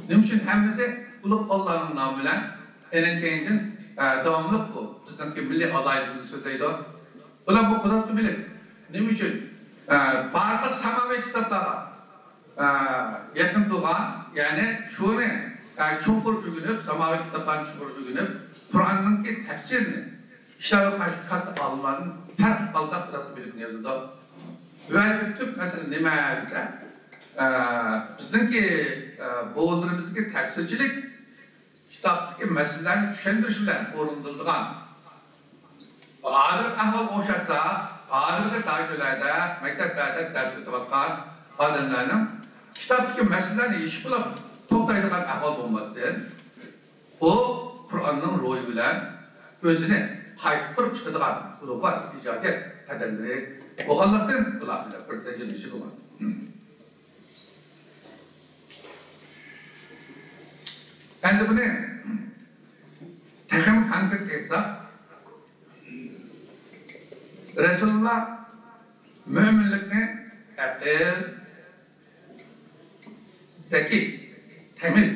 Nima uchun hammasi ulug' Allohning nomi bilan enakaydan davomli bu. Bizningki milliy adoyligimizni so'zlaydi. Ular bu qudratni biladi. Nima uchun? Barliq samoviy kitoblar yaqin turgan, ya'ni shuni chuqur o'rganib, samoviy kitoblarni chuqur o'rganib, Qur'onning tafsirini ishlab qarshi katta olimlarning farq holda qudratni bilib yozdi. Ularga tüp mesele nima desa, bizningki bo'g'izlarimizga tafsirchilik kitobdagi masalalarni tushundirish bilan o'rnatilgan. Hozir ahvol o'xshasa, hozirgi darjolarda, maktablarda dars o'tayotgan odamlarning kitobdagi masalalarni yechib olib to'xtaydigan ahvol bo'lmasdan, u Qur'onning ro'yi bilan o'zini qaytib qurib chiqadigan ulug'lar ijodiyat tadbiri bo'lganlikdan ularga bir tajriba bo'lgan. Endi buni texnik konkret etsak, Resulullah müminlikni aql, zeki, temiz,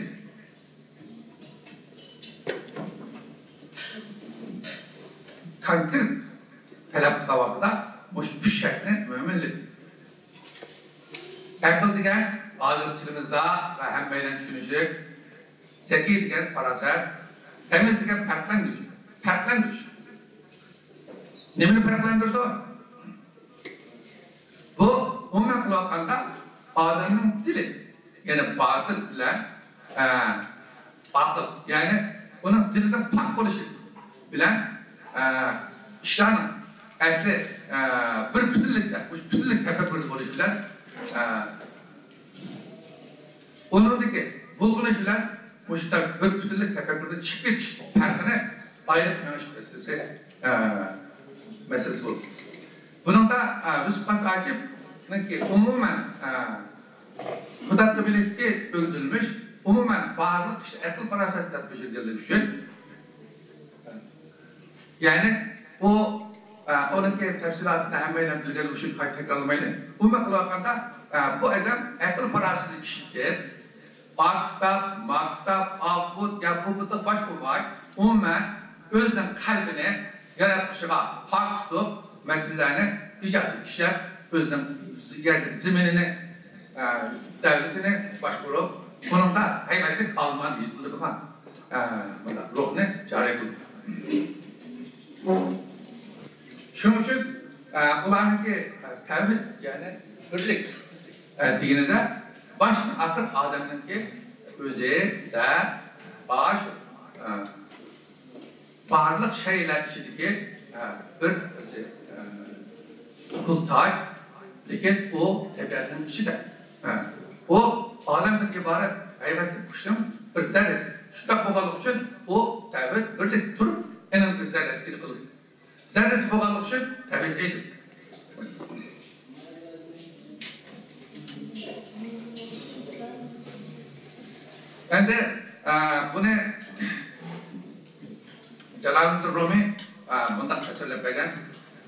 konkret talep kavakta bu şekli müminlik. Aql degan hozir tilimizda va hammadan tushunishlik, zeki degan farosat, temiz degan farqlangich. Nimani farqlantirdi? Bu umuman qilayotganda odamning dili, ya'ni batil bilan batil, ya'ni uning dilidan pok bo'lishi bilan ishlarning asli bir butunlikda, bu butunlik tafakkurda bo'lishi bilan uningdagi bulg'unish bilan o'sha bir butunlik tafakkurda chiqib ketish farqini ayirib qo'yish meselesi bu. Bunun da Yusuf Akif'ninki umumen kudretli birlikte öldürülmüş, umumen bağırlık işte akıl parasatlar peşirdiğiyle düşün. Yani o onunki tefsilatında hemen bilgileri uşun tekrarlamayla. Umumen kulakında bu adam akıl parasatı işittir. Aktap, maktap, avut, yapıbıtı baş bulmak, umumen özden kalbine yaratmışığa hak tutup meselelerini icat etmişler. Özden zeminini, devletini başvurup bunun da hayvanlık Alman yıkıldı bakan ruhunu cari kıldı. Şunun için ulanınki tevhid yani birlik dini de başını atıp adamınki özü de baş varlık şeyler içindeki bir kultay, lakin o tabiatın içinde. O alemden ibaret hayvanlık kuşun bir zerresi. Şu da boğalık için o tabiat birlik durup en önemli zerresi gibi kılıyor. Zerresi boğalık için tabiat değil. Ben de bunu Jalaluddin Rumi bundan tasarlayan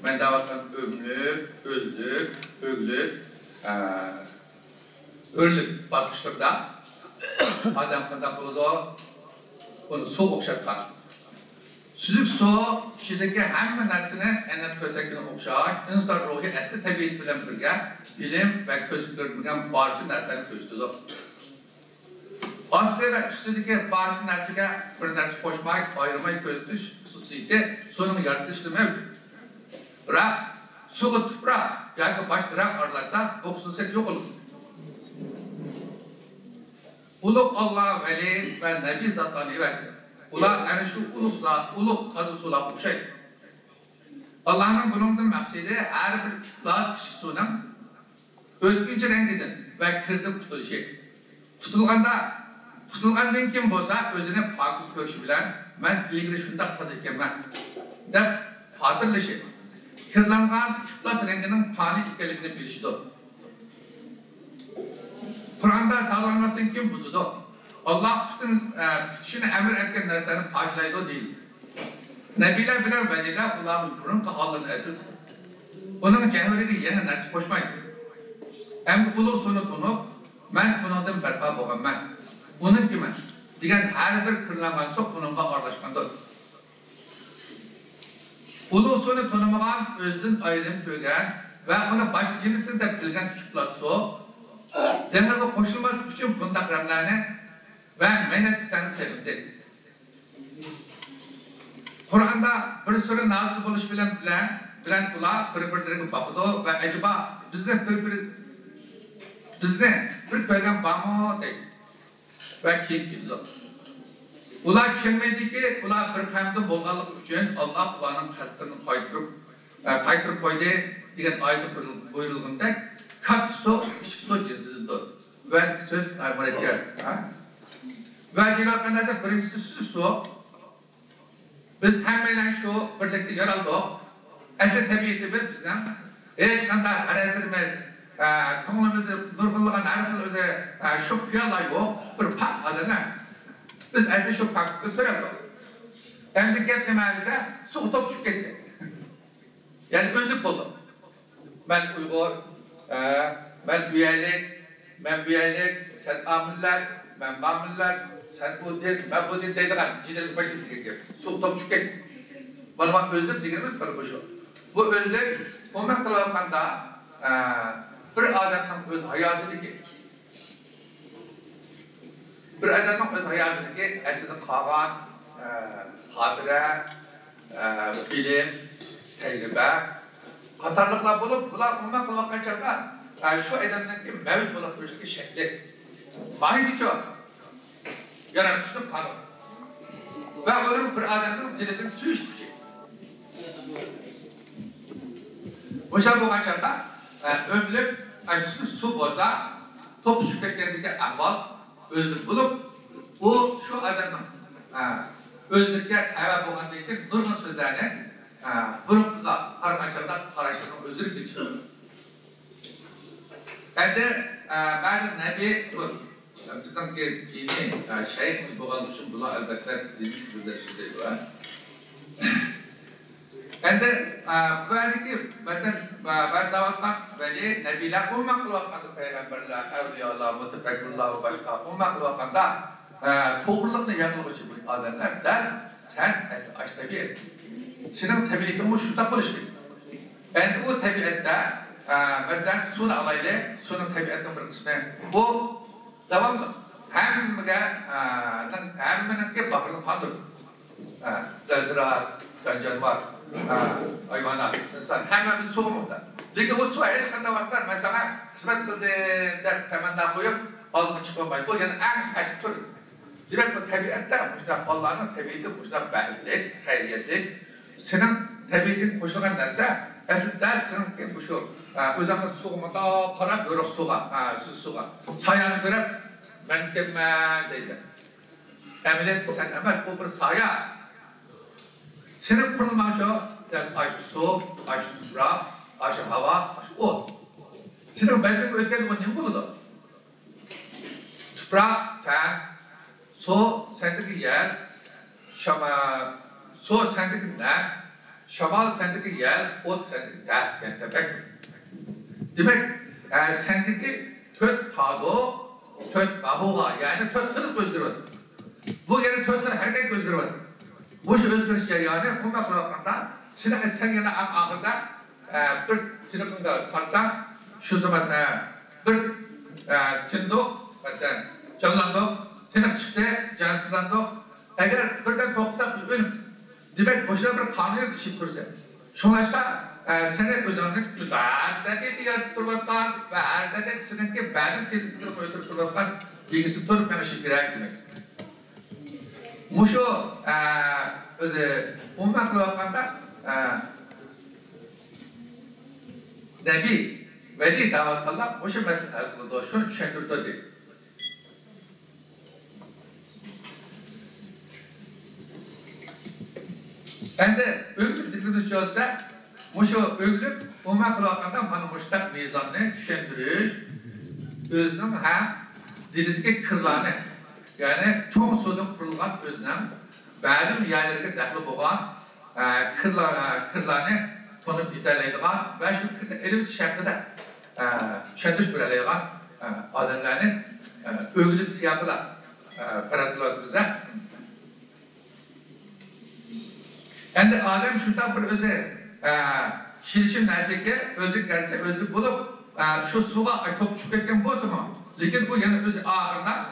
ben davatkan ömlük, özlük, öglük, örlük basmışlıkta adam kandak oldu, onu su okşatkan. Süzük su, şideki hemen dersine enet közekine okşar, insan ruhu esli tabiat bilen birge, bilim ve közük görmügen barcı derslerini közlüdür. Aslında üstündeki barcı dersine bir ders koşmayı, ayırmayı közlüş, hususiyeti sonunu yaratışlı mevcut. Bırak, suğu tuprak, yani baştırak arlarsa, o hususiyet yok olur. Uluk Allah, veli ve nebi zatlarını verdi. Ular yani şu uluk zat, uluk kazı sular bu şey. Allah'ın bunun maksidi her bir iflas kişisinin ötkücü rengidir ve kırdık tutuluşu. Tutulgandan kim olsa özüne pakız görüşü bilen ben ilgili şunda kazı ekemem. De hatırlışı. Kirlangan iflas renginin panik ikelikini bilişidir. Kur'an'da sağlanmaktan kim buzudu? Allah tutuşunu emir etken derslerini parçalaydı değil. Nebiler bilen veliler Allah'ın Kur'an kahallarını esir. Onun cehveri de yeni nersi koşmayın. Hem de ulu sonu tunup, ben bunundan berpa boğam ben. Onun gibi diyen her bir kırılan sok onunla arlaşkandır. Ulusunu tanımayan özün ayrım tögen ve onu baş cinsini de bilgen kişiler so denize koşulması için bundak ramlarını ve menetliklerini sevdi. Kur'an'da bir sürü nazlı buluş bilen kula birbirlerine bakıdı ve acaba bizde bir peygamber var mı dedi. Ve kim kimdi? Ular düşünmedi ki ular bir peygamber bolğanlık için Allah ularının kalplerini kaytırıp koydu diyen ayette buyurulduğunda kalp su, içki su cinsidir. Ve söz Amerika. Ve diyorlar ki birincisi su. Biz hemen şu birlikte yer aldık. Esas tabiatimiz bizden hiç kadar hareketimiz, konumuzda nurgulluğun arasında şu piyala yok, bir pak alana. Biz esas şu pakı tutuyorduk. Hem de gep demelize su top çık gitti. Yani özlük buldum. Ben Uygur, ben üyelik, sen amiller, ben bamiller, sen Budin, ben Budin deydiğim cidelik başlık gibi. Su top çık gitti. Bana özlük dediğimiz bir bu şu. Bu özlük, ummet kılavukanda bir adamın öz hayatındaki bir adamın öz hayatındaki esnaf kalan, hatıra, bilim, tecrübe, katarlıklar bulup, bunlar ummet kılavukanda çarpar. Şu adamdaki mevcut bulup duruştaki şekli. Mahidi çok. Yaratmıştım kanun. Ve onun bir adamın dilinin tüyüş bir şey. Boşa bu kaçarda ömlük su boza top şükretlerindeki ahval özlük bulup bu şu adamın özlükler eve boğandaki nurun sözlerini vurup da karmaşada karıştırmak özür geçiyor. Ben de bazı nebi bizden ki dini şeyhimiz boğalmışım bula elbette dini sözleri var. Ben de buradaki mesela ben davatmak veli nebiler ummak kılvakanda peygamberler, evliyalar, mutefekkirler ve başka ummak kılvakanda toplulukla yakılıp için bu adamlar der sen tabi senin tabiatın bu şurada konuştu. Ben bu tabiatta mesela sunu alayla sunun tabiatının bir kısmı bu devamlı hem ki bakırlı pandur zezrat, cancanvar hayvanlar, insan hemen bir su muhtar. Çünkü o su hiç kadar vakti mesela kısmet kıldığı temenni koyup alıp çıkamayız. O yani en kaç tür. Demek bu tabiatta Allah'ın tabiatı kuşlar belirlik, hayriyetlik. Senin tabiatın koşulan derse aslında senin kuşu özellikle suğumda para görüp suğa. Sayanı görüp ben kimmen deysen. Emilet sen emek o bir saya. Senin kurulmacı, aşı su, aşı toprak, aşı hava, aşı ot. Senin belki ötken o ne buludu? Toprak, ten, su sendeki yer, su sendeki ne, şamal sendeki yer, ot sendeki der, yani tepek. Demek sendeki tört tadı, tört bahuğa, yani tört kırık gözleri var. Bu yani tört kırık herkes gözleri var. Bu şu özgürlük yani ummak kılmakta sen yana ahırda bir sinekinde tarsan şu zaman bir tindok mesela canlandık tinek çıktı cansızlandık eğer birden topsak biz ölüm demek boşuna bir kanıya düşüp dursa şunlaşta seni özgürlük güderdeki diğer turbatlar ve erdeki sinekki benim kedip durumu ötürü turbatlar bilgisi durup bana şükürler demek. Muşu ummak kılmakta Nebi veli davatlarla muşu mesele kıldı. Şunu düşündürdü değil. Ben de öğülük dikkatiniz olsa muşu öğülük ummak kılmakta bana muştak mizanını düşündürür. Özünün hem dilindeki kırlarını yani çok sözün kurulgan özünün ba'lim yerlerine dahil olan kırlarını tanıp yeterleydiğen ve şu elim şeklinde düşündürüş birleyen adamların öğülük siyahı da faraz kılavatımızda. Endi adam şundan bir öze şirişim narsaki özlük gerçi özlük bulup şu suva top çıkıp ketken bolsa mu? Lekin bu yana özü ağırda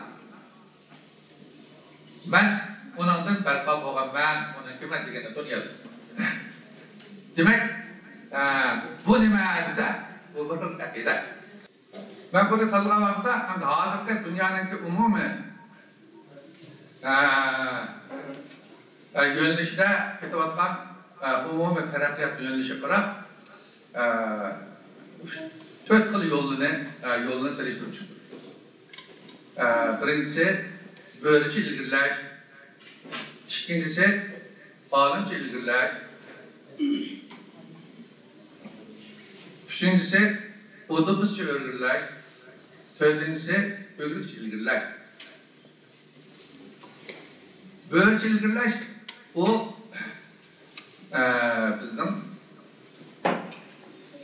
ben onundan berpa bolgan ben onun kimden degeni tanıyalım. Demek bu nima desa bu bir akide. Ben bunu tanıgan vaqtda hem hazırda dünyanın umumi yönelişde ketayotgan umumi taraqqiyot yönelişi qarab 4 xil yo'lini selektirib chiqdi. Birincisi bo'richa ilgirlash, ikkinchisi olimcha ilgirlash, uchinchisi o'dibizcha o'rgirlash, to'rtinchisi o'g'likcha ilgirlash. Bo'richa ilgirlash bu bizning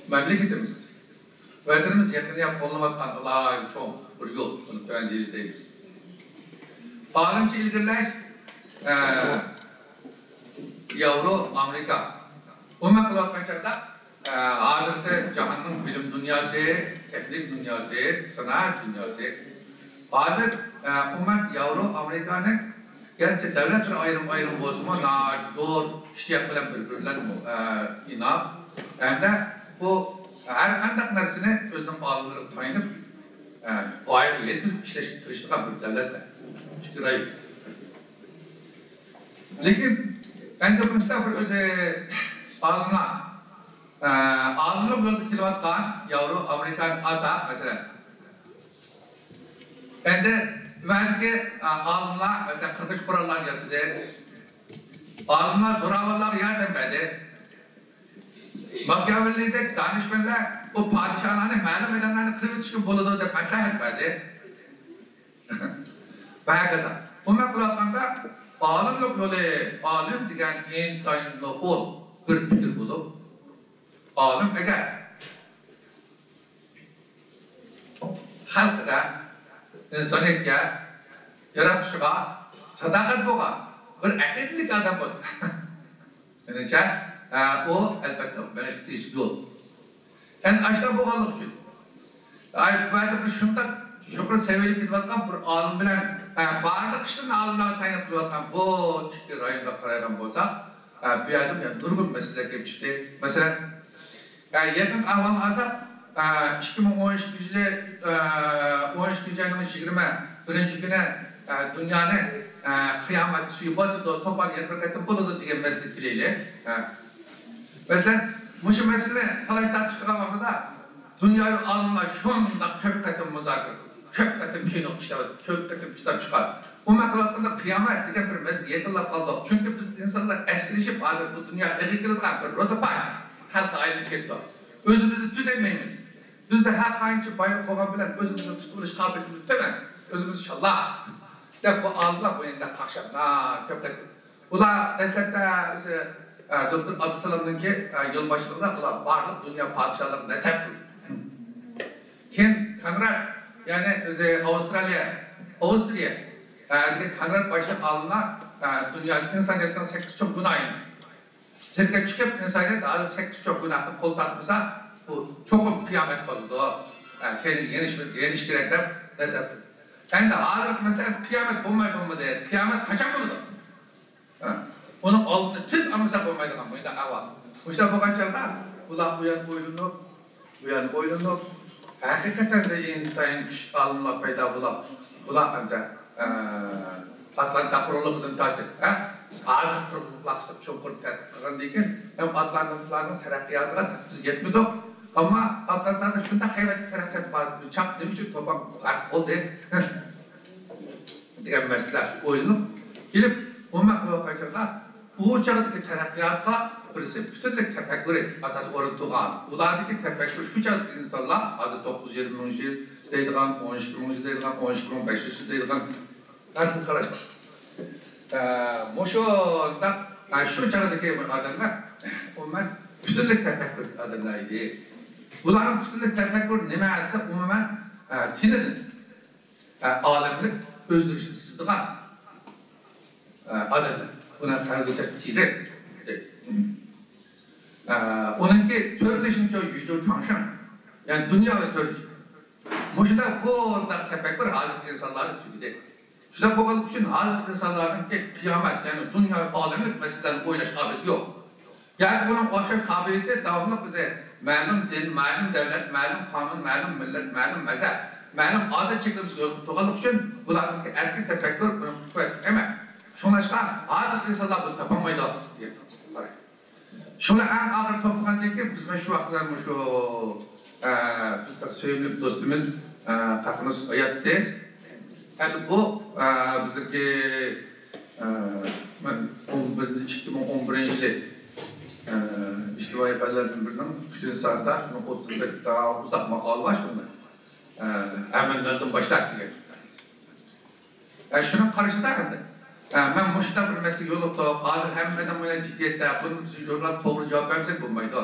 memleketimiz. Vatanımız yakınıya konulatkan Allah'a çok bir yol. Bunu tövendeyizdeyiz. Alemçi ilgililer Avro, Amerika. Umma kulaktan çakta adette cahanın bilim dünyası, teknik dünyası, sanat dünyası. Adet umma Avro, Amerika'nın gerçi devletler ayrım bozma zor iştiyat bilen birbirlerine inat. Hem de bu her kandak narsini özden bağlıları tayinip o ayrı yetmiş işleştiriştiği bir devletler. Çünkü rayı. Lekin ben de bu bir öze alımlık yolda kilovatkan Avro, Amerikan asa mesela. Ben de güvenlik alımlar mesela 43 kurallar yazıdı. Alımlar zoravallar yerden beri. Machiavelli'de danışmanlar o padişahlarını malum edenlerini kırıp çıkıp buluduğu da mesahet verdi. Bayağı Umma kulakanda alımlık yolu, alım diyen en tayinli ol bir fikir bulup alım eğer halkda insaniyetke yaratışıga sadakat boğa bir akitlik adam olsun. Önce o elbette belirtiş yol. Yani açta boğalık için. Böyle bir şunda şükür seviyelik gitvatkan bir alım bilen bağırlık işlerin alımdan tayin kılvatkan bu çıktı rayında karaydan bolsa bir adım ya durgun mesele gibi çıktı. Mesela yakın ahval alsak 2012 ayının 21. güne dünyanın kıyamet suyu basıda topar yerberkette buludu diye mesele kileyle. Mesela bu mesele talay tartıştığı vaxtda dünyayı alımla şunda köp katım müzakir, köp katım kino işlevi, köp katım kitap çıkar. O makalatında kıyamet diye bir mesele yedirler kaldı. Çünkü biz insanlar eskilişip hazır bu dünya elikliğinden bir rotopay halka ayrılıp gitti. Özümüzü tütemeyimiz. Biz de her kayınca bayrak kovabilen özümüzü tutuluş kabiliyetimizi tütemen. Özümüzü inşallah. De bu Allah bu yönde kakşam. Köp katım. Ula deslekte Doktor Abdüsalam'ın ki yılbaşında varlık dünya padişahları nesep kıldı. Kim Konrad yani Avusturya Konrad başlık alına dünya insaniyetten 8 çok günahıyım. Türkiye çıkıp insaniyet ağzı 8 çok günahını kol tatmasa bu çok kıyamet oldu. Kendi geniş gerekler nesep kıldı. Yani ağırlık mesela kıyamet bulmayı değil. Kıyamet kaçak buldu. Onun altında tüz amısa bulmaydı kan boyunda aval. İşte bu kançalda ulan uyan boylunup hakikaten de intayin alımla payda bulap ulan amca Atlanta kurulumunun takip ağzı kuruluklaşıp çukur takılan deyken hem Atlanta'nın terakkiyatına biz yetmedik ama Atlanta'da şunda kıymetli terakkiyat var çap demiştik topak oldu diye mesela oylunup gelip Umma kaçırlar bu çağdaki terakkiyatta birisi bütünlük tefekkürü asas oruntuğan. Ulardaki tefekkür şu çağdaki insanlar azı 9-20 yıl deydiğen, 13-10 yıl deydiğen, 13-15 yıl deydiğen nasıl karış? Moşo'da şu çağdaki adamlar onlar bütünlük tefekkür adamlarıydı. Bunların bütünlük tefekkür ne meğerse umumen tinidir. Alemlik özgürlüksüzlüğü çalışkan adamlar. Buna karşılayacak çiğde. Onunki törleşince yüce çanşan. Yani dünya ve törleşin. Muşda bu da tefekkür hazır insanları tükecek. Şurada bu kadar için hazır insanların ki kıyamet yani dünya alemlik meselelerini oylaş kabiliyeti yok. Yani bunun oylaş kabiliyeti devamlı bize malum din, malum devlet, malum kanun, malum millet, malum mezhep, malum adet çıkımız yok. Tuğalık için bunların erkin tefekkür bunu tüket emek. Şunlaşka hazır insanlar bunu tapamaydı. Şuna en ağır toplantı ki biz şu vaktiler şu biz sevimli dostumuz kapınız hayatta. Yani bu bizdeki ben 11. çıktım 11. yıl İçtimai Fəaliyatın birinin 3. saatte şunu 30 dakika uzak makal var şunda. Hemenlerden başlar diye. Şunun karşıda kaldı. Ben muşta bir meslek yolu da ağır hemmeden böyle ciddiyette bunun yollar doğru cevap versek bulmaydı.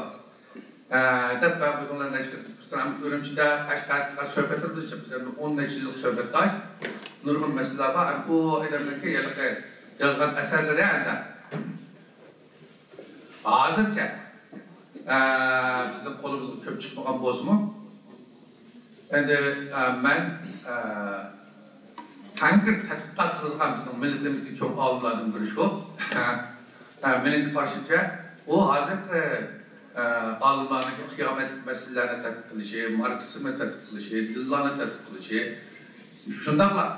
Da ben bu konuda işte sanırım örümcüde aşkart sohbetimiz için bize 10 yıllık sohbet var. Nurgun mesela var. O edemdeki yalık yazılan eserleri elde. Ağırca bizim kolumuzun köp çıkmayan bozumu. Yani ben tanker tatbikat kılgan bizim milletimizin çok ağırlarının biri şu. Benim karşıca o hazır Almanya'daki kıyamet meselelerine tetkik kılışı, Marksizme tetkik kılışı, dillarına tetkik kılışı. Şundan var.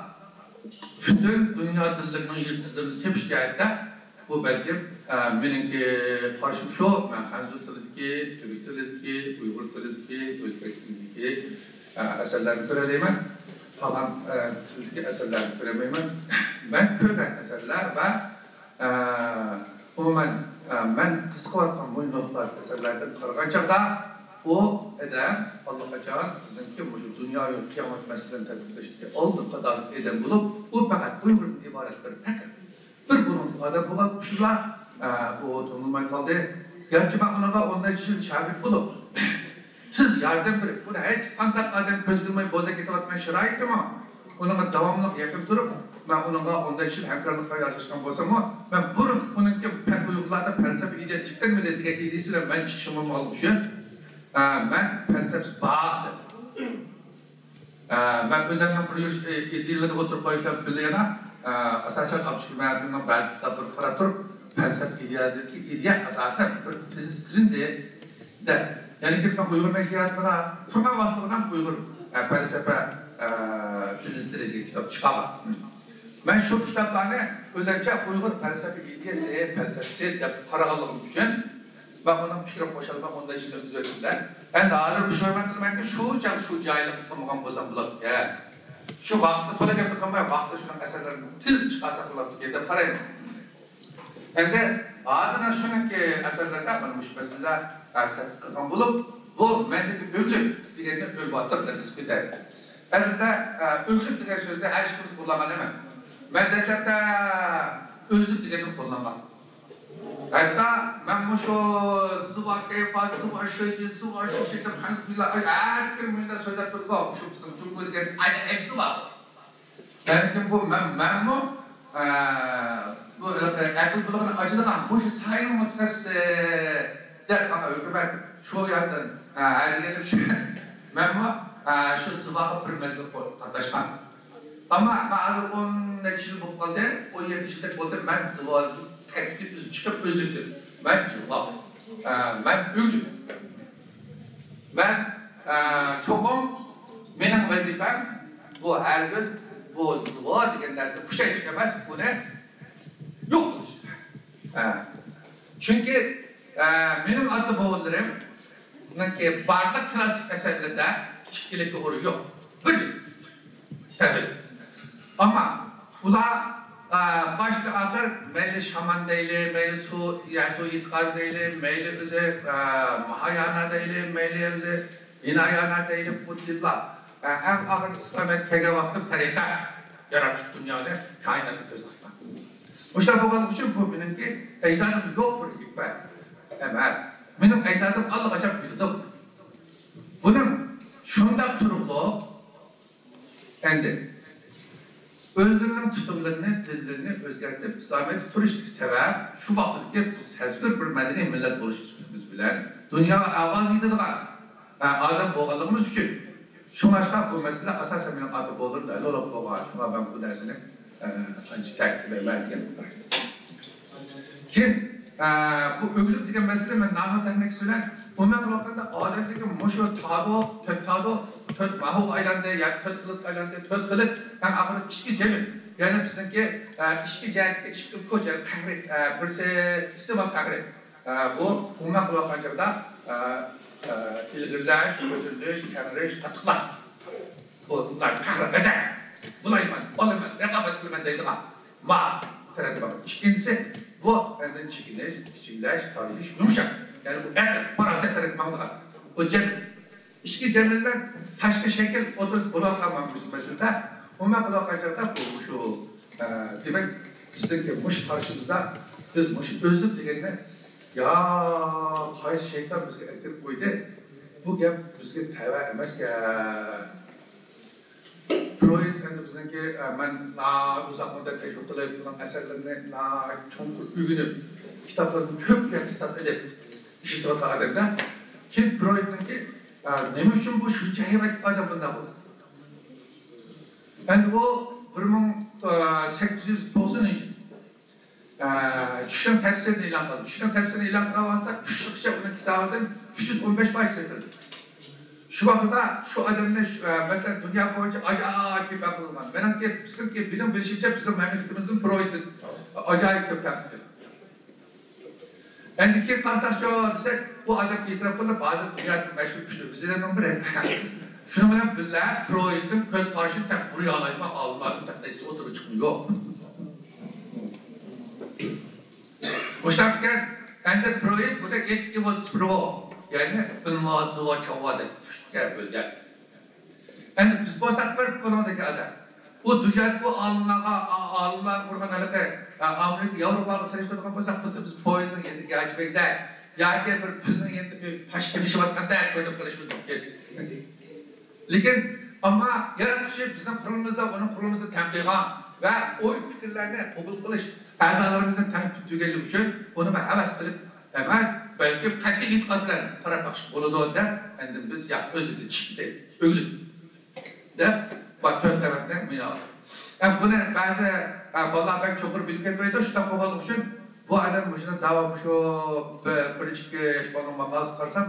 Bütün dünya dillerinin yırtıldığını tepşikayette bu belki benim karşım şu, ben Hanzu Tılı'daki, Türk Tılı'daki, Uygur Tılı'daki, Özbek Tılı'daki eserlerini göreleyim. Falan Tılı'daki eserlerini göremeyim. Ben köken eserler ve ben kısık varken bu noktalar eserlerden kargaçakta o eden Allah'a çağır bizimki bu dünya ve kıyamet meselelerini tetkikleşti. Olduğu kadar eden bulup bu fakat Uygur'un ibaretleri pek bir bunun adam bu kuşlar o tanılmaya kaldı. Gerçi ben ona için şahit bulup siz yardım verip buna hiç antak adam gözgülmeyi boza getirmek şirayet mi? Ona devamlı yakın durup ben ona için hemkarlıkla yazışkan bolsam ben bunun ki pek Uygurlarda felsefe ide çıktın mı dediği idisiyle ben çıkışımı almışım. Ben felsefesi bağlı. Ben özellikle buraya iddileri oturup koyuşlar bildiğine asasen abşirmeyatından bazı kitapları karatıp felsefe ideyadaki ideye asasen bir fiziksinin de yani ki Uygur meşriyatına sonra vaktinden Uygur felsefe fizistleri diye kitap çıkamaz. Ben şu kitaplarını özellikle Uygur felsefe ideyesi, felsefesi de karalığım için ben onun fikri koşalım, onda işini düzeltirler. Ben de ağır bir şey öğrendim ki şu cahillik tutamayan bozan bulalım ya. Şu vakti tola geldik ama vakti şunun eserlerini tiz çıkarsak bulalım diye de parayım. Hem de ağzından şunun ki eserlerde yapılmış mesela erkekten bulup bu mendeki ölülük diye ölbattır tespit eder. Aslında ölülük diye sözde her şeyimiz kullanma demez. Ben deslekte özlük diye kullanmam. Hatta ben bu şu sıva keyfa, sıva şöyle, sıva şu şekilde hangiler her türlü sözler tutuldu. Şu çünkü diye aynı hepsi var. Yani bu ben bu akıl bulmanın acıdan bu şey sayın mutlaka der ama ben şu yerden ayrıca şu ben şu sıva pürmezlik tartışkan. Ama ben onun için bu kaldı o yetiştik oldu ben sıva teknik üstü çıkıp özlüktür. Ben cevap. Ben öldüm. Ben çoğum benim vazifem bu herkes bu sıva diyen derste kuşa çıkamaz. Bu ne? Yok. Çünkü benim adı boğullarım ki bardak klasik eserlerde çiftkilik doğru yok. Böyle. Tabii. Ama ula başta ağır meyli şaman değil, meyli su itikad değil, meyli öze mahayana değil, meyli öze inayana değil, bu dillar. En ağır İslamiyet kege vakti tarikat yaratış dünyada kainatı gözüksün. İşte bu için bu benim ki ecdadım yok bu gibi ben. Ama benim ecdadım Allah acaba bildim. Bunun şunda turuklu endi. özlerinin tutumlarını, dillerini özgertip İslamiyet'i turistik sebep şu vaxtki biz sezgür bir medeni millet buluşumuz bilen dünya avaz yediğine adam boğalığımız için şu başka bu mesele asasen benim adı olur da olup boğar. Şuna ben bu dersini acı takdir ederken ki bu ögülük diye mesele ben anlatmak istedim. Ondan kulakında ademdeki muşu tadı töt mahuk aylandı ya töt kılık aylandı töt kılık yani ahırı işki cemil yani bizdeki işki cahitki işki koca kahret birisi istemem kahret bu ondan kulakında ilgililer, kötülüş, kendileş, katıklar bunlar kahret gazet bulayman, olayman, rekabetli ben deydi ma teredi bakın ikincisi bu benden çekileş, kiçileş, tarih, yumuşak yani bu erkek parazit teredi bakın bu cemil İşki cemilden başka şekil oturuz bulamamışız mesela. Ondan bulacakta bu şu demek bizdeki muş karşımızda biz muş özlük degenine ya hayır şeytan bizge ettirip koydu. Bu gap bizge tava emas ya. Freud kendi bizdeki ben uzak müddet tecrübeler yapılan eserlerine çok ürünüp kitaplarını köpken istat edip işitip adamda ki Freud'unki neme üçün bu şunca heybet adamında bu. Yani o 1890 Düşen tefsirini ilan kıldı. Düşen tefsirini ilan kıldı. Düşükçe onun kitabından 315 baş setirdi. Şu vakitte şu adamın mesela dünya boyunca acayip bir bakılman. Benim ki bilim bilişimce bizim memleketimizin Freud'un acayip bir takdir. Yani ki karşılaşça desek bu adam itirafında bazı dünyada meşhur güçlü. Bizden biri. Şunu bilen billah Freud'un göz karşı tek buraya alayma almadım. Neyse oturup çıkmıyor. O şartken ende Freud bu da etki ve spro. Yani bilmazı ve çavadı. Gel böyle. Yani biz bu sefer konudaki adam. Bu dünyada bu alınlar kurgan alaka Amerika Avrupalı sayıştırdığı bu sefer biz poizin yedik açmaydı. Yani bir pilin yedik bir başka bir şey varken de böyle konuşmuştuk. Lakin ama yaratıcı bizim kurumumuzda onun kurumumuzda tembihan ve o fikirlerini kabul kılış azalarımızın tembi tügellik için onu ben heves bilip emez belki kendi itikadlarını tarafakşık oldu da biz ya özlükle çıktı ölüm de bak töntemekten minalım. Yani bunu bazı vallahi ben çok bilip etmeydi şu tam babalık için bu adam başına dava şu politik yaşamanın mağazı karsam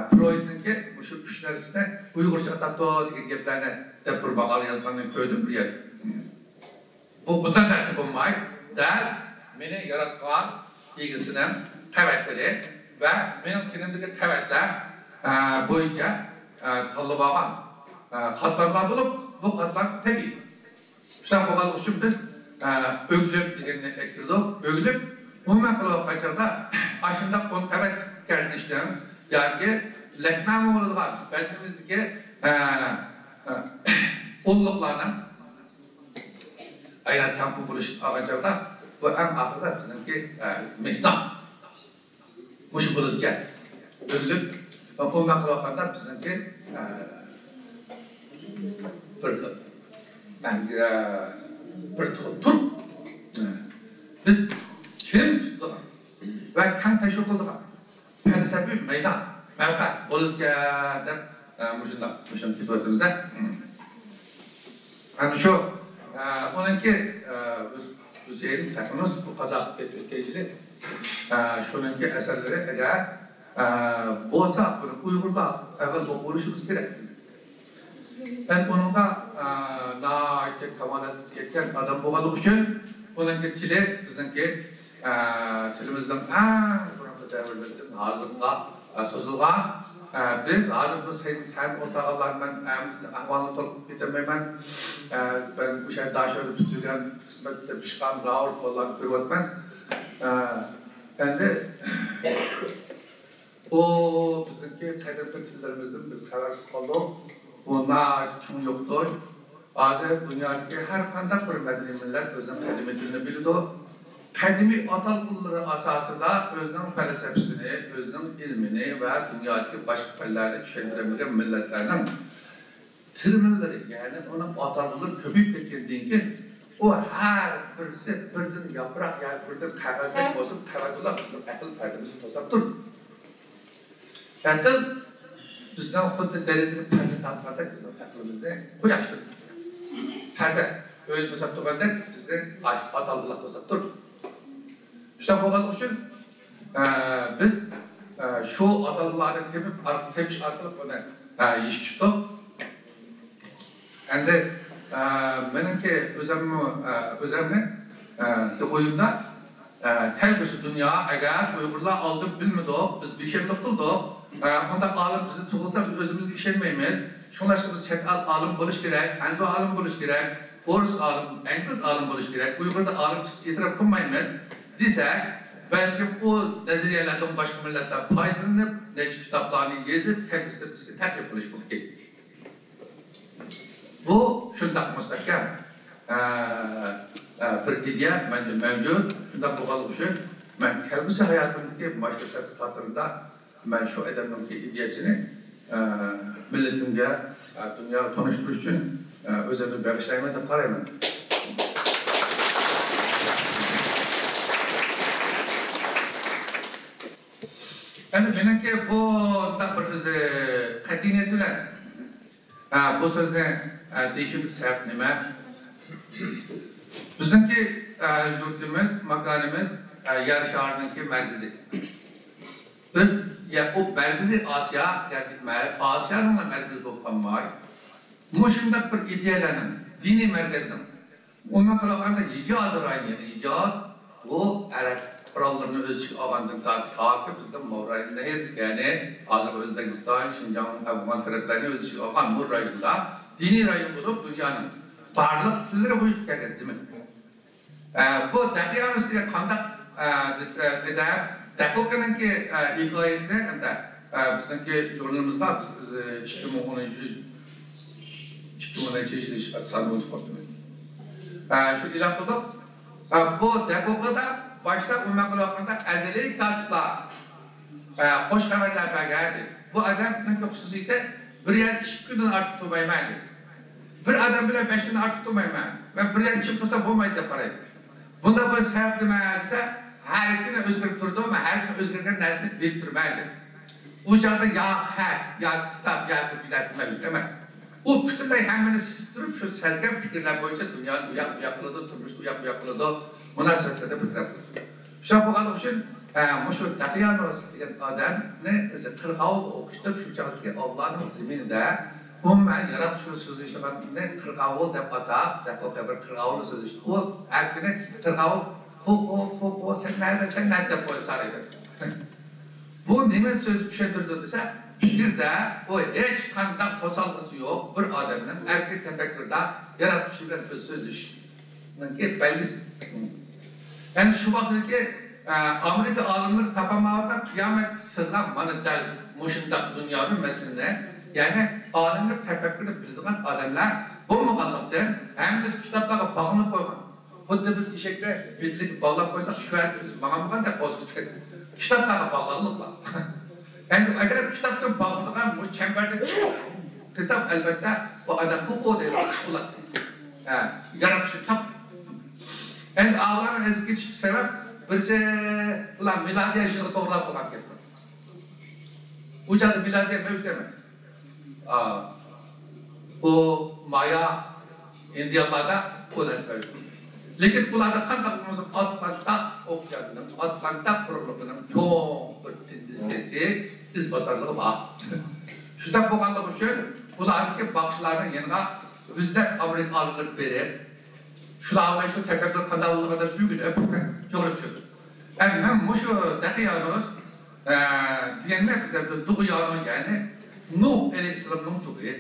Freud'unki bu şu küşlerisine Uygurca atapto diye geplerine de kurbağalı yazganını koydum bir yer. Bu bundan dersi bulmayı der beni yaratkan ilgisinin tevetleri ve benim tenimdeki tevetler boyunca tallıbağan katlarlar bulup bu katlar tabi. Şuan babalık için biz öglüp diyenine ektirdik. Öglüp bundan kılıp kaçırda aşında on tevet kardeşlerim yani leknam olurlar. Bendimizdeki olluklarının aynen tempo buluşup ağacağında bu en ahırda bizimki mihzam. Muşu bulurken öglüp ondan kılıp bizimki bir tur. Biz kim tuttuk ve kan teşvik olduk. Felsefi meydan, mevkat olurken de muşun kitaplarımızda. Yani şu onunki Hüseyin takımız bu Kazak Türkiye'li şununki eserleri eğer olsa Uygur'da evvel okunuşumuz gerek. Ben onunla kamalat etken adam boğalık için onunki tili bizimki tilimizden buramda devirlerden ağzımda sözülgan biz ağzımda sen otağalarından ahvalını tolkup getirmeymen ben bu şey daha şöyle tutuyorken kısmette pişkan rahat falan kırvatmen yani o bizimki kaydetme tillerimizden bir kararsız kaldı buna çok yoktur bazı dünyadaki her kandak bir medeni millet özden kelimetini biliyordu. Kadimi atalgulları asasında özden felsefesini, özden ilmini ve dünyadaki başka fellerde düşündürebilen milletlerinin terminleri, yani onun atarlıları köpüyüp ketkendiğin ki o her birisi birden yaprak, yani birden kağızdaki basıp tevatüler bizim akıl perdemizi tosap durdu. Akıl bizden xuddi dereceli perde tatmadak bizim aklımızda koyaştık. Perde öyle tosap durgandak bizden atarlılar tosap durdu. İşte bu için biz şu atarlıları tepiş arkalık ona iş çıktık. Endi menimki özümni oyunda kelgusi dünya eğer Uygurlar aldık bilmedi, biz bir şey kıldık, onda alim bizi tutulsa biz özümüzü işlenmeyimiz. Şunlar biz çek alim buluş gerek, Hanzo alim buluş gerek, Orus alim, İngiliz alim buluş gerek, Uygur'da alim getirip kılmayımız desek, belki o nezariyelerden başka milletler faydalanıp, neçi kitaplarını gezip, kendisi bizge tercih buluş bu ki. Bu şundak müstahkem bir ideya bence mevcut. Şundak boğalı için ben kelbisi hayatımdaki başka sertifikatlarında ben şu adamın ideyasını milletimge, dünya tanıştırış için özellikle bağışlayma da parayım. Yani benimki bu da bir katiniyetiyle bu sözde değişik sebep nime? Bizimki yurtumuz, makanımız yer şartındaki merkezi. Biz ya o merkezi Asya, yani Asya'nın merkezi olmamak, muşundak bir idealenin, dini merkezinin, ondan kalakanda icazı rayını, icaz, o Arap kurallarını ölçük avandık takip bizden Moğray'ında yani Azerbaycan, Özbekistan, Şincan, Afgan taraflarını ölçük avan Moğray'ında dini rayı bulup dünyanın varlık sizlere uyuştuk kendisi mi? Bu Dakiyanus'ta kandak Dakiyan'ın ki hikayesine bizimki jurnalımızda 2013 sanıyorum tuttum. Şu ilan kıldık. Bu Dakiyan'da başta uymak hakkında ezeli kartlar hoş haberler geldi. Bu adamın hususiyeti bir yer 2 günden artık tutmayayım. Bir adam bile 5 gün artık tutmayayım. Ben bir yer çıkmasa bulmayı da parayım. Bunda bir sebep demeyse her gün özgürlük durdu ama her gün özgürlükten dersini bilip durmaydı. Bu çağda ya kitap ya bir dersini demez. O bütünler hemen sıktırıp şu sergen fikirler boyunca dünyanın bu yapıldı, turmuş bu yapıldı. Münasebette bir tarafı. Şu an bu kadar için şu Dakiyanos diyen adam ne? Kırkavul okuştup şu çağdaki Allah'ın zemininde umman yarat şu sözü işte ne Kırkavul dep ata, o kadar Kırkavul sözü işte. O erkene Kırkavul o sen nerede koy saraydı. Bu neme söz düşedildi dese bir de o hiç kandak tosalgısı yok bir adamın erkek tefekkürde yaratmışlıkla sözü işte. Ki belgisi. Yani şu vakitte Amerika alimleri tapamalarda kıyamet sırlanmanı del muşundak dünyanın meselene yani alimler tefekkürde bildiğin adamlar bu muhallıktan hem biz kitaplara bağlanıp koyman. Hudde biz işekte birlik bağlanıp koysak şu an biz bağlanıp da bozulacak. Kitaplara bağlanırlar. Yani eğer kitaptan bağlanırlar bu çemberde çıkıyor. Kısap elbette bu adam bu değil. Yaratışı tap. Yani Allah'ın ezgi sebep birisi ulan miladi yaşını doğrular koymak yaptı. Bu cadı miladiye mevcut demez. Bu Maya Indiyalarda o da sebep. Lakin bunlarda kantakımızın Atlantak okyanının, Atlantak programının çok bir tindizgesi, izbasarlığı var. Şudak boğanlık için bunların bakışlarının yanına bizden Amerika alıp verir. Şularla şu tefekkür kandavlığı da büyük hep çok şey. Yani ben bu şu Dakiyanos diyenler bize Duguyan'ın yani Nuh Aleyhisselam'ın Dugu'yu.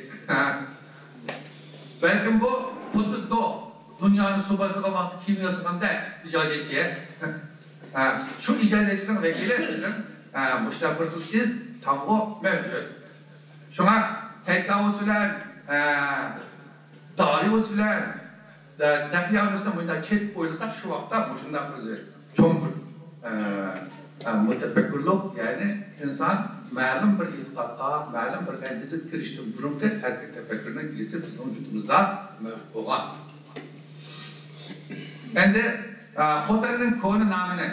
Belki bu dünyanın subasına vakti kimyasından da icat ettiği. Şu icat ettiğinin vekili bizim müştebirsiz iz tam o mevcut. Şuna Tekkavus'lar, Darius'lar, Dakiyanos'tan bunda çet oylasak şu vakta boşundan bizi çoğun bir mütefekkürlük yani insan ma'lum bir iltifatqa, ma'lum bir andizi kirishdan burungi erkak tafakkurning kesi bizning vujudimizda mavjud bo'lgan. Endi xotinning koni nomini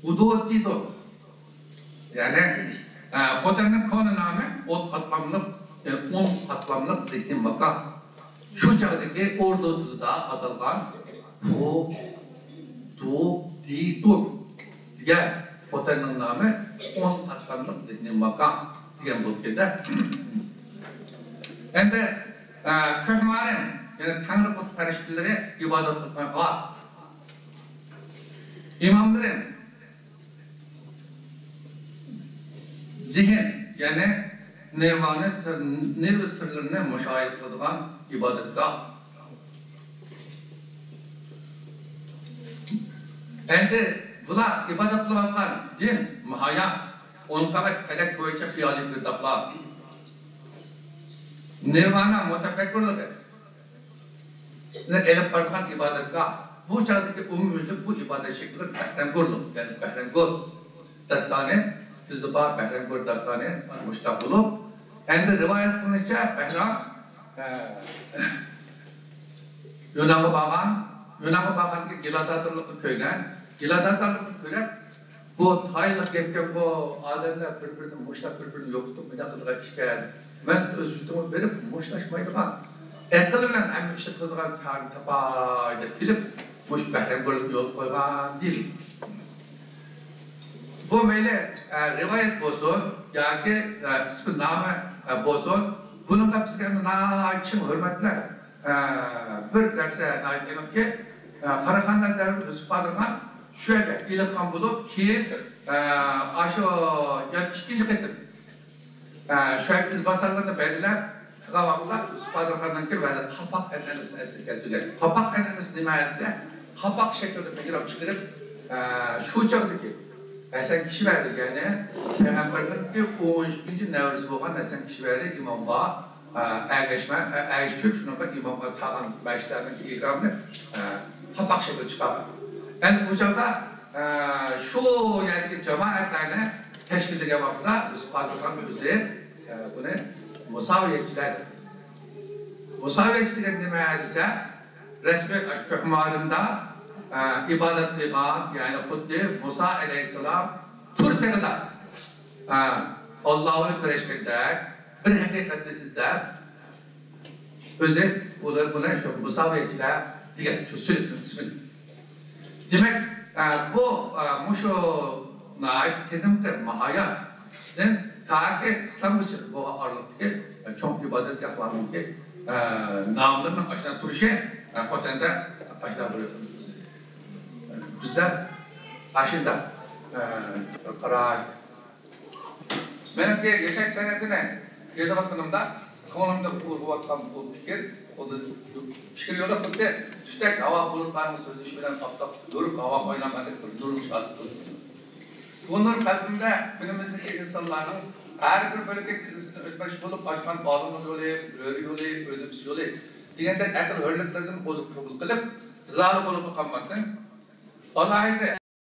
Udodidon. Yani xotinning koni nomi 10 qatlamliq, 10 qatlamliq zihni makon. Şu çağdaki ordu tilida atalgan Udodidon degan xotinning nomi 10 qatlamliq zihni makon degan bo'lganda. Endi ko'hmarim yani Tanrı kut periştilere ibadet etmek var. İmamların zihin yani nirvana sırlarını müşahit edilen ibadetgah. Endi bular ibadet kılan din, mahaya, onun kadar felek boyunca fiyali bir daplar. Nirvana mutafekkurluğu. Elip barkan ibadetgah. Bu çağdaki umumiylik bu ibadet şekli Behremgur'dur. Yani Behremgur dastane, bizde var Behremgur dastane, müştak bulup. Endi rivayet kılınca Behrem Yunan'a bağlan ki Giladatırlıklı köyden, Giladatırlıklı köyden bu taylık yapken bu adamlar birbirini müştak birbirini yoktu, münakıdığa çıkan. Ben öz yüzümü verip müştaşmaydıgan. Eklilen hem işitilen tarih tapayda kilip, muş Behremgur'luk yol koygan değil. Bu böyle rivayet olsun, ya ki ismi namı olsun, bunun da bizge naçın hürmetler. Bir derse naçın ki, Karahan'dan devrin ıspadırgan, şöyle ilikhan bulup ki, aşı ikinci kıtım. Şöyle izbasarlarını belirler, Tıqavaqlar Ispadırgan'dan ki böyle kapak enlemesini esirkeltiler. Kapak enlemesi demeyse, kapak şeklinde mihrab çıkarıp, şu çağdaki Esen kişi verdi yani, Peygamber'in ki 12. nevrisi olan esen kişi verdi imamla ergeçmek, şuna bak imamla sağlam başlarının ikramını kapak şekilde çıkardı. Yani bu çağda şu yerdeki cemaatlerine teşkil edilen vakıda Ispadırgan özü bunu musaviyetçiler. Musaviyetçiler demeyse resmi köhmalında ibadet kılgan yani Kuddi Musa aleyhisselam Türkiye'de Allah'ını güreşmekte bir hakikatli izler özel buna şu musaviyetçiler diye şu sülükün ismini. Demek bu muşu naip tedimde mahaya ta ki İslam için bu ağırlıktaki çok ibadet yapılan ki namlarının aşağı turuşu Koten'de aşağı bırakılır. Bizler aşında karar. Benim ki geçen senetine yazı bakımında konumda bu vakam bu fikir yola kıldı. Tütek hava bulutlarının sözleşmeden aptap durup hava oynamadık durmuş aslında. Bunların kalbinde günümüzdeki insanların her bir bölge krizisini ölmüş bulup başkan bağlamaz yolu, öğrü yolu, ödümüz yolu. Diyenden akıl hürletlerden bozuk kabul kılıp zalim olup kalmasın. Allah'ıydı.